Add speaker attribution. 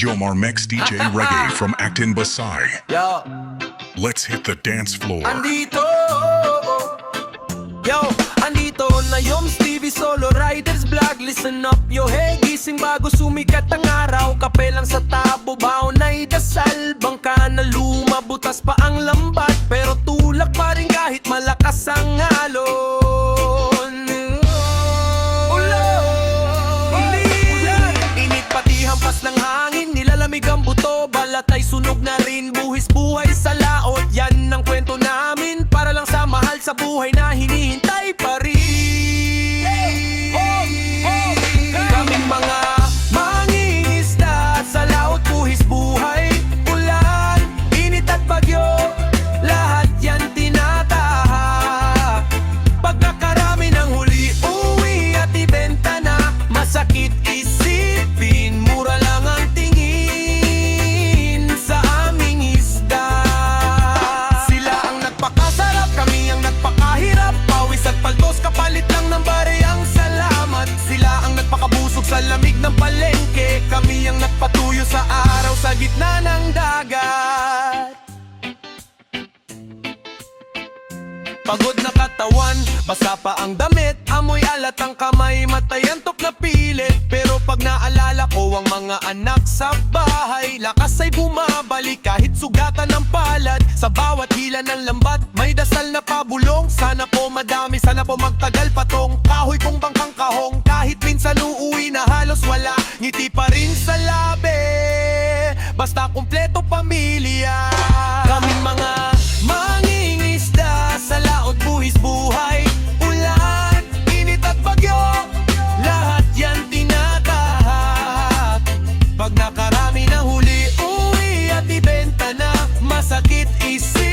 Speaker 1: Jomar Mex DJ Reggae from Acton Basay.
Speaker 2: Yo,
Speaker 1: Let's hit the dance floor.
Speaker 2: andito. Yo, andito na yung Stevie Solo Riders Vlog. Listen up, yo, hey, gising bago sumikat ang araw. Kape lang sa tabo, baon na'y dasal. Bangka na luma, butas pa ang lambat. Pero tulak pa rin kahit malakas ang alon. Ulan, init pati hampas ng hangin. Nilalamig ang buto, balat ay sunog na rin. Buhis buhay sa laot, yan ang kwento namin. Para lang sa mahal sa buhay na hinihintay pa rin. Kaming mga mangingisda sa laot, buhis buhay. Ulan, init at bagyo, lahat yan tinatahak. Pag nakarami ng huli, uwi at ibenta na. Masakit isipin, mura lang ang tingin sa aming isda. Sila ang nagpakasarap, kami ang nagpakahirap. Pawis at paltos, kapalit lang ng bareyang salamat. Sila ang nagpakabusog sa lamig ng palengke. Kami ang nagpatuyo sa araw sa gitna ng dagat. Pagod na katawan, basa pa ang damit. Amoy alat ang kamay, matay antok na pilit. Pero pag naalala ko ang mga anak sa bahay, lakas ay bumabalik kahit sugatan ng palad. Sa bawat hila ng lambat, may dasal na pabulong. Sana po madami, sana po magtagal patong. Kahoy kong bangkang kahong, kahit minsan uuwi na halos wala. Ngiti pa rin sa labi, basta kumpleto pamilya. Kaming mga mangingisda sa laot, buhis buhay. Ulan, init at bagyo, lahat yan tinatahak. Pag nakarami na huli, uwi at ibenta na. Masakit isip,